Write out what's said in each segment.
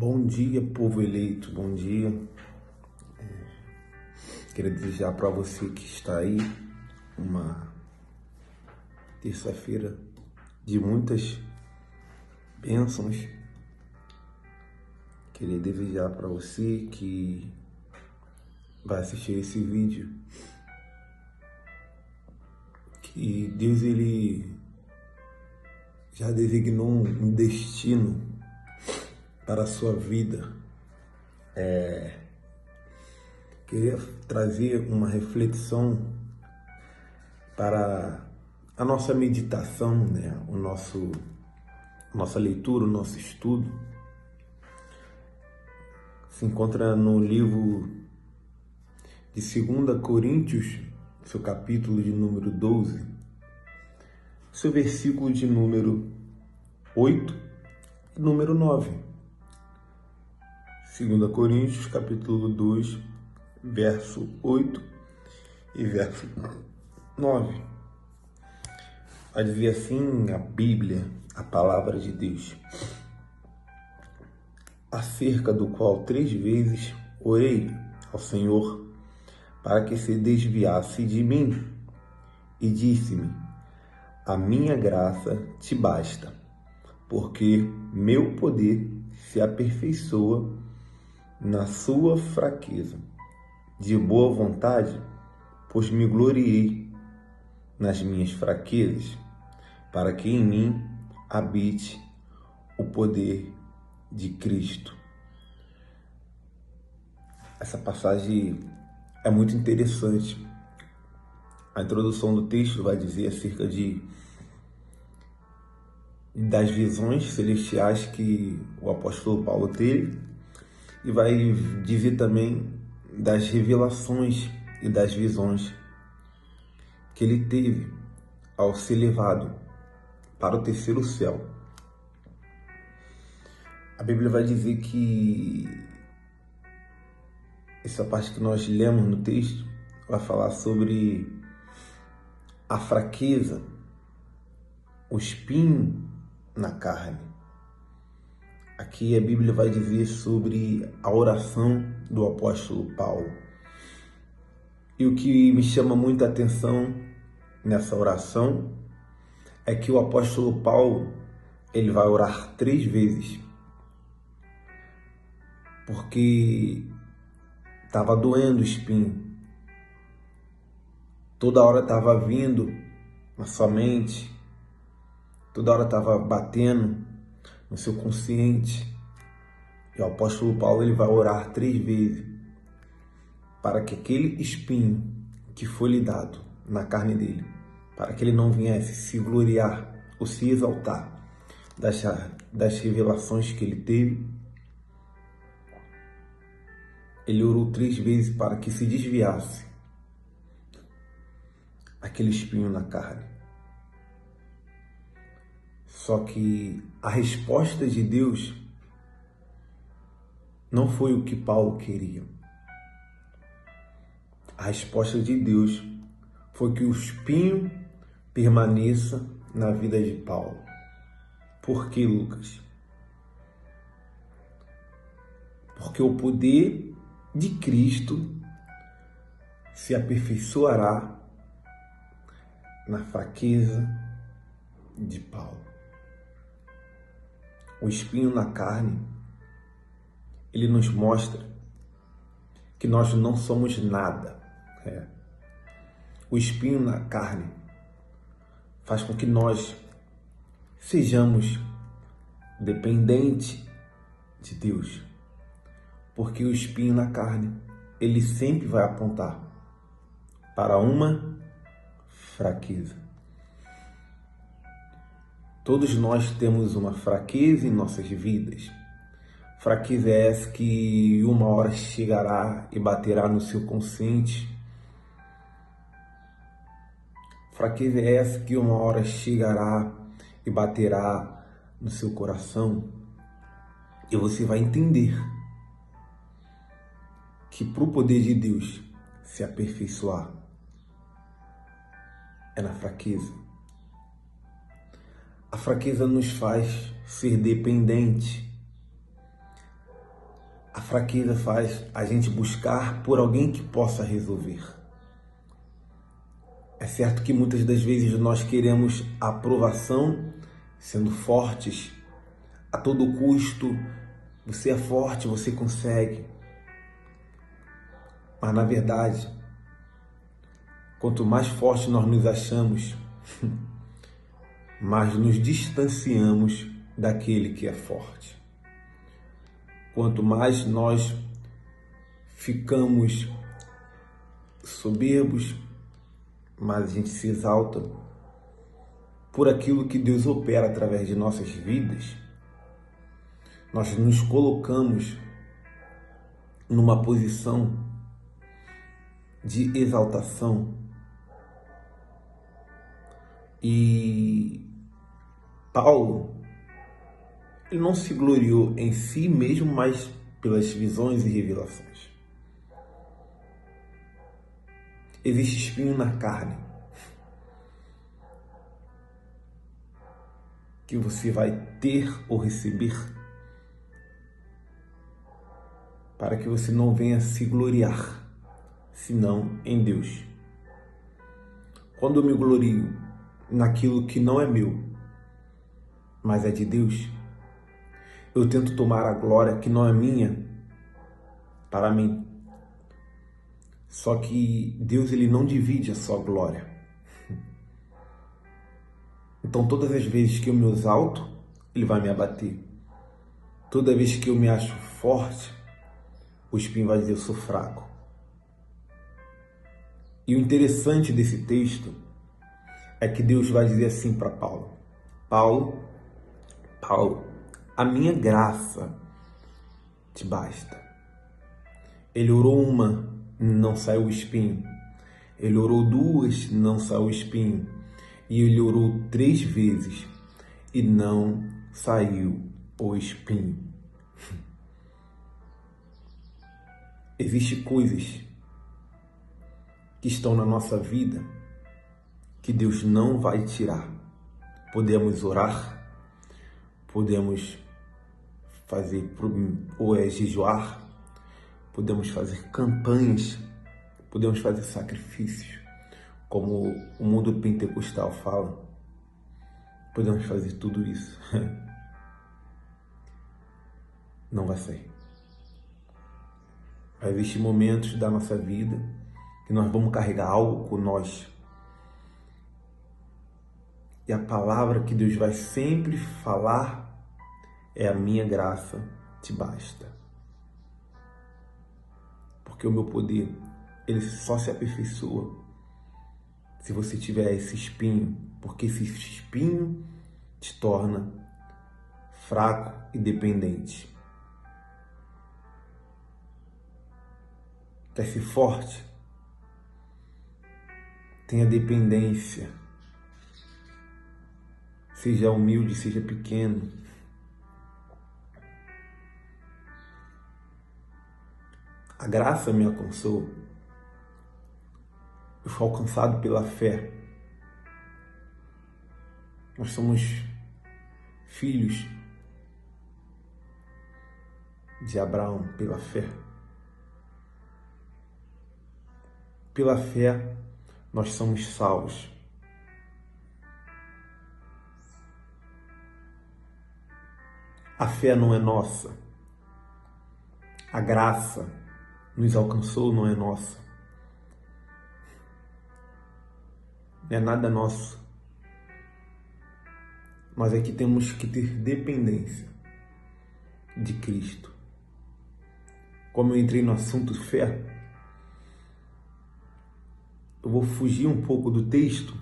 Bom dia, povo eleito, bom dia. Quero desejar para você que está aí uma terça-feira de muitas bênçãos. Queria desejar para você que vai assistir esse vídeo que Deus ele já designou um destino para a sua vida. Queria trazer uma reflexão para a nossa meditação, né? Nossa leitura, o nosso estudo. Se encontra no livro de 2 Coríntios, seu capítulo de número 12, seu versículo de número 8 e número 9. 2 Coríntios, capítulo 2, verso 8 e verso 9. Vai dizer assim a Bíblia, a palavra de Deus, acerca do qual 3 vezes orei ao Senhor para que se desviasse de mim, e disse-me: a minha graça te basta, porque meu poder se aperfeiçoa na sua fraqueza. De boa vontade, pois me gloriei nas minhas fraquezas, para que em mim habite o poder de Cristo. Essa passagem é muito interessante. A introdução do texto vai dizer acerca das visões celestiais que o apóstolo Paulo teve, e vai dizer também das revelações e das visões que ele teve ao ser levado para o terceiro céu. A Bíblia vai dizer que essa parte que nós lemos no texto vai falar sobre a fraqueza, o espinho na carne. Aqui a Bíblia vai dizer sobre a oração do apóstolo Paulo. E o que me chama muita atenção nessa oração é que o apóstolo Paulo ele vai orar 3 vezes, porque estava doendo o espinho. Toda hora estava vindo na sua mente, toda hora estava batendo no seu consciente. E o apóstolo Paulo ele vai orar 3 vezes para que aquele espinho que foi lhe dado na carne dele, para que ele não viesse se gloriar ou se exaltar das revelações que ele teve. Ele orou 3 vezes para que se desviasse aquele espinho na carne. Só que a resposta de Deus não foi o que Paulo queria. A resposta de Deus foi que o espinho permaneça na vida de Paulo. Por quê, Lucas? Porque o poder de Cristo se aperfeiçoará na fraqueza de Paulo. O espinho na carne, ele nos mostra que nós não somos nada. O espinho na carne faz com que nós sejamos dependentes de Deus. Porque o espinho na carne, ele sempre vai apontar para uma fraqueza. Todos nós temos uma fraqueza em nossas vidas. Fraqueza é essa que uma hora chegará e baterá no seu consciente. Fraqueza é essa que uma hora chegará e baterá no seu coração. E você vai entender que para o poder de Deus se aperfeiçoar é na fraqueza. A fraqueza nos faz ser dependente. A fraqueza faz a gente buscar por alguém que possa resolver. É certo que muitas das vezes nós queremos aprovação, sendo fortes a todo custo. Você é forte, você consegue. Mas na verdade, quanto mais forte nós nos achamos, mais nos distanciamos daquele que é forte. Quanto mais nós ficamos soberbos, mais a gente se exalta por aquilo que Deus opera através de nossas vidas. Nós nos colocamos numa posição de exaltação. E Paulo, ele não se gloriou em si mesmo, mas pelas visões e revelações. Existe espinho na carne que você vai ter ou receber para que você não venha se gloriar, senão em Deus. Quando eu me glorio naquilo que não é meu, mas é de Deus, eu tento tomar a glória que não é minha para mim. Só que Deus, ele não divide a sua glória. Então todas as vezes que eu me exalto, ele vai me abater. Toda vez que eu me acho forte, o espinho vai dizer eu sou fraco. E o interessante desse texto é que Deus vai dizer assim para Paulo: Paulo, a minha graça te basta. Ele orou uma, não saiu o espinho. Ele orou duas, não saiu o espinho. E ele orou 3 vezes e não saiu o espinho. Existem coisas que estão na nossa vida que Deus não vai tirar. Podemos orar, podemos fazer jejuar, podemos fazer campanhas, podemos fazer sacrifícios, como o mundo pentecostal fala. Podemos fazer tudo isso. Não vai sair. Existem momentos da nossa vida que nós vamos carregar algo com nós. E a palavra que Deus vai sempre falar é: a minha graça te basta. Porque o meu poder, ele só se aperfeiçoa se você tiver esse espinho, porque esse espinho te torna fraco e dependente. Quer ser forte? Tenha dependência. Seja humilde, seja pequeno. A graça me alcançou. Eu fui alcançado pela fé. Nós somos filhos de Abraão pela fé. Pela fé, nós somos salvos. A fé não é nossa. A graça nos alcançou, não é nossa. Não é nada nosso. Mas é que temos que ter dependência de Cristo. Como eu entrei no assunto fé, eu vou fugir um pouco do texto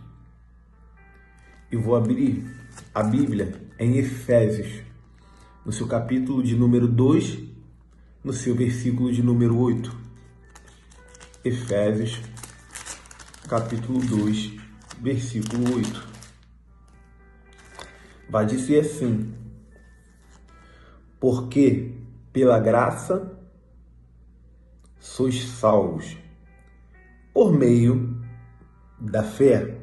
e vou abrir a Bíblia em Efésios, no seu capítulo de número 2, no seu versículo de número 8. Efésios, capítulo 2, versículo 8. Vai dizer assim: porque pela graça sois salvos, por meio da fé.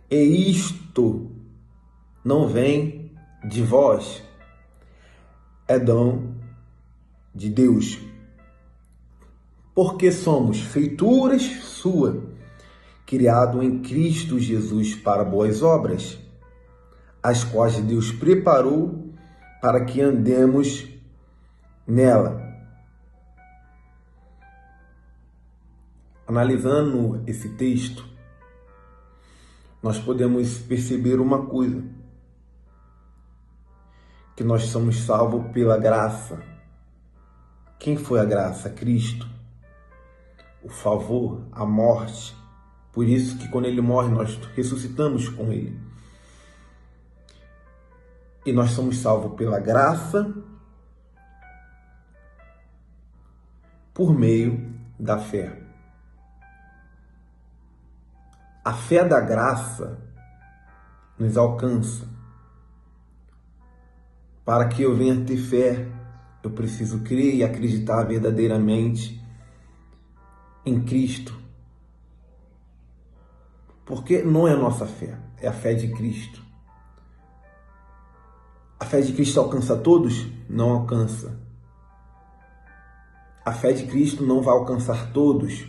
E isto não vem de vós, é dom de Deus, porque somos feituras sua, criado em Cristo Jesus para boas obras, as quais Deus preparou para que andemos nela. Analisando esse texto, nós podemos perceber uma coisa, que nós somos salvos pela graça. Quem foi a graça? Cristo. O favor, a morte. Por isso que quando ele morre, nós ressuscitamos com ele. E nós somos salvos pela graça por meio da fé. A fé da graça nos alcança. Para que eu venha ter fé, eu preciso crer e acreditar verdadeiramente em Cristo. Porque não é a nossa fé, é a fé de Cristo. A fé de Cristo alcança todos? Não alcança. A fé de Cristo não vai alcançar todos.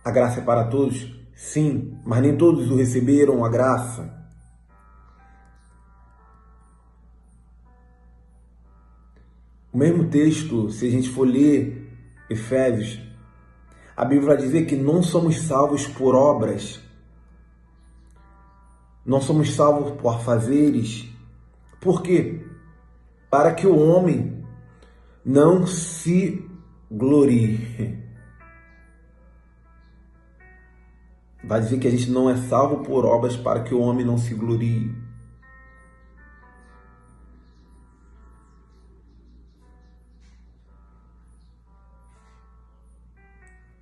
A graça é para todos? Sim, mas nem todos o receberam a graça. O mesmo texto, se a gente for ler Efésios, a Bíblia vai dizer que não somos salvos por obras, não somos salvos por afazeres. Por quê? Para que o homem não se glorie. Vai dizer que a gente não é salvo por obras para que o homem não se glorie.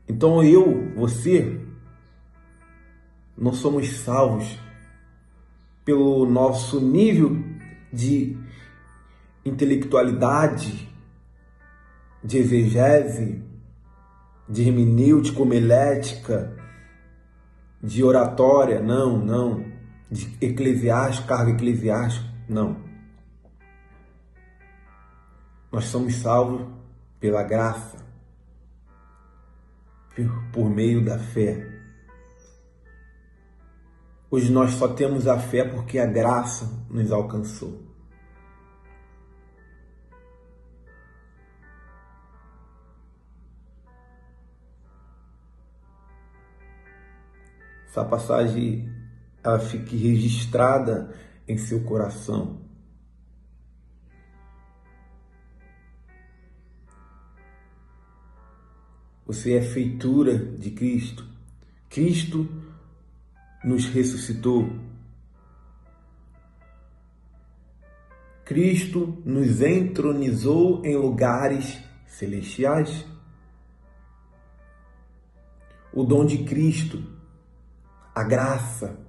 Então você, não somos salvos pelo nosso nível de intelectualidade, de exegese, de hermenêutica, homilética, de oratória, não, de eclesiástico, cargo eclesiástico, não. Nós somos salvos pela graça, por meio da fé. Hoje nós só temos a fé porque a graça nos alcançou. Essa passagem, ela fique registrada em seu coração. Você é feitura de Cristo. Cristo nos ressuscitou. Cristo nos entronizou em lugares celestiais. O dom de Cristo, a graça,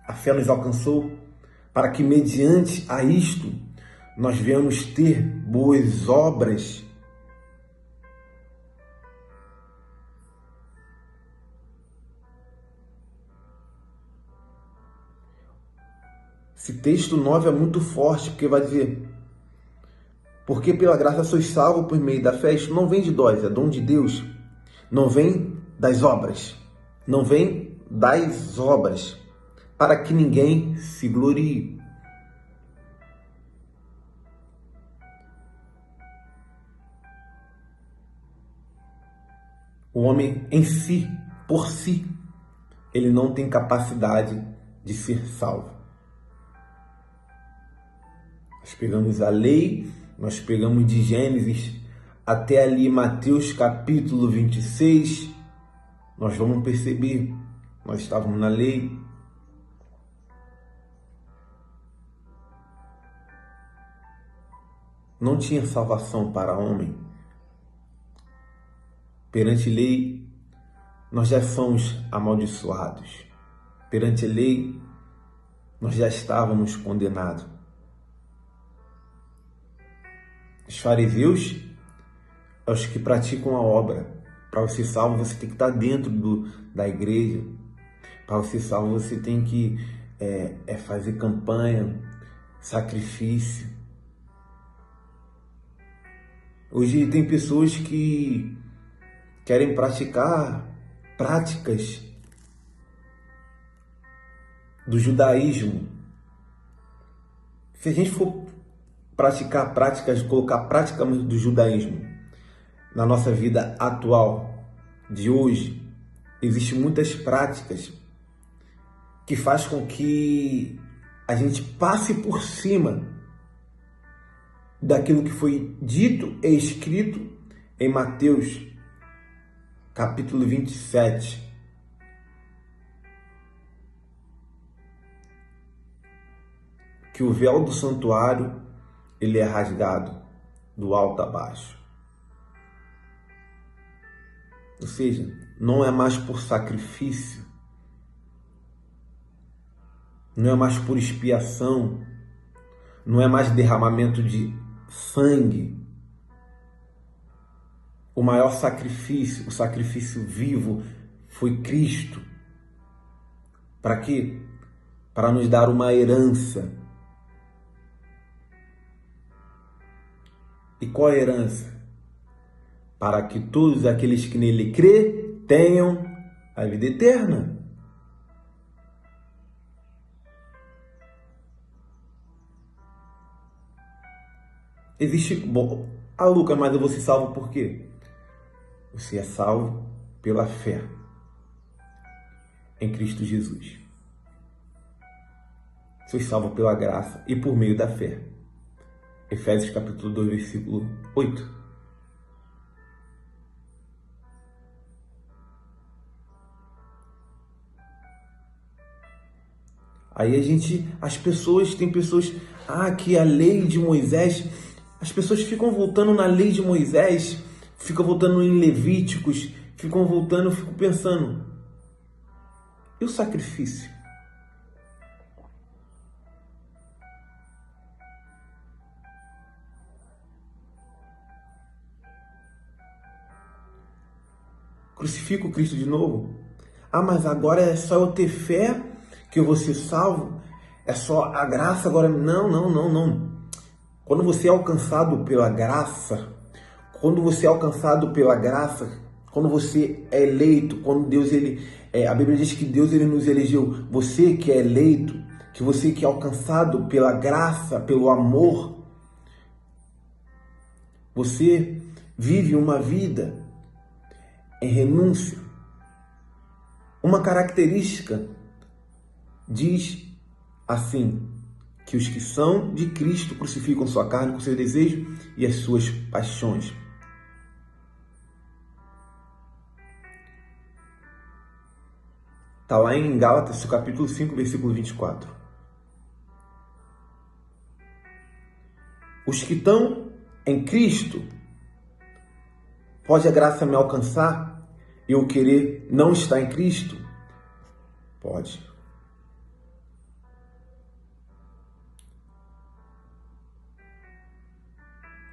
a fé nos alcançou para que, mediante a isto, nós venhamos ter boas obras. Esse texto 9 é muito forte, porque vai dizer: porque pela graça sois salvos por meio da fé. Isso não vem de nós, é dom de Deus. Não vem das obras. Não vem das obras, para que ninguém se glorie. O homem em si, por si, ele não tem capacidade de ser salvo. Nós pegamos a lei, nós pegamos de Gênesis até ali Mateus capítulo 26, nós vamos perceber, nós estávamos na lei. Não tinha salvação para homem. Perante a lei, nós já somos amaldiçoados. Perante a lei, nós já estávamos condenados. Os fariseus são os que praticam a obra. Para você ser salvo, você tem que estar dentro da igreja. Para você ser salvo, você tem que fazer campanha, sacrifício. Hoje tem pessoas que querem praticar práticas do judaísmo. Se a gente for praticar práticas, colocar práticas do judaísmo na nossa vida atual, de hoje, existem muitas práticas que faz com que a gente passe por cima daquilo que foi dito e escrito em Mateus, capítulo 27. Que o véu do santuário, ele é rasgado do alto a baixo. Ou seja, não é mais por sacrifício, não é mais por expiação, não é mais derramamento de sangue. O maior sacrifício, o sacrifício vivo, foi Cristo. Para quê? Para nos dar uma herança. E qual a herança? Para que todos aqueles que nele crê tenham a vida eterna. Existe... Bom, Lucas, mas eu vou ser salvo por quê? Você é salvo pela fé em Cristo Jesus. Sois salvo pela graça e por meio da fé. Efésios capítulo 2, versículo 8. Aí tem pessoas, que a lei de Moisés, as pessoas ficam voltando na lei de Moisés, ficam voltando em Levíticos, ficam pensando, e o sacrifício? Crucifico Cristo de novo? Mas agora é só eu ter fé que eu vou ser salvo? É só a graça agora? Não, não, não, não. Quando você é alcançado pela graça, quando você é eleito, quando Deus, a Bíblia diz que Deus ele nos elegeu, você que é eleito, que você que é alcançado pela graça, pelo amor, você vive uma vida em renúncia. Uma característica diz assim, que os que são de Cristo crucificam sua carne com seus desejos e as suas paixões. Está lá em Gálatas, capítulo 5, versículo 24. Os que estão em Cristo, pode a graça me alcançar e eu querer não estar em Cristo? Pode.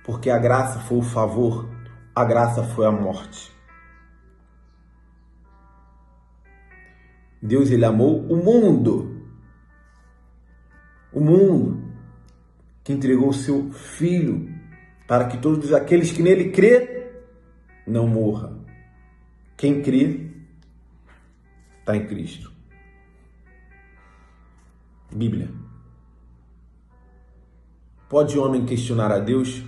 Porque a graça foi o favor, a graça foi a morte. Deus, ele amou o mundo, que entregou o seu Filho, para que todos aqueles que nele crê, não morra. Quem crê, está em Cristo. Bíblia. Pode o homem questionar a Deus?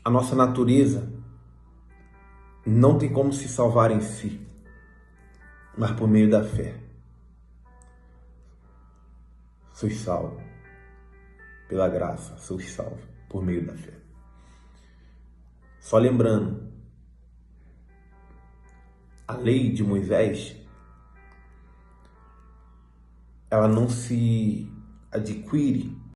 A nossa natureza não tem como se salvar em si, mas por meio da fé. Sois salvo pela graça, sois salvo por meio da fé. Só lembrando, a lei de Moisés, ela não se adquire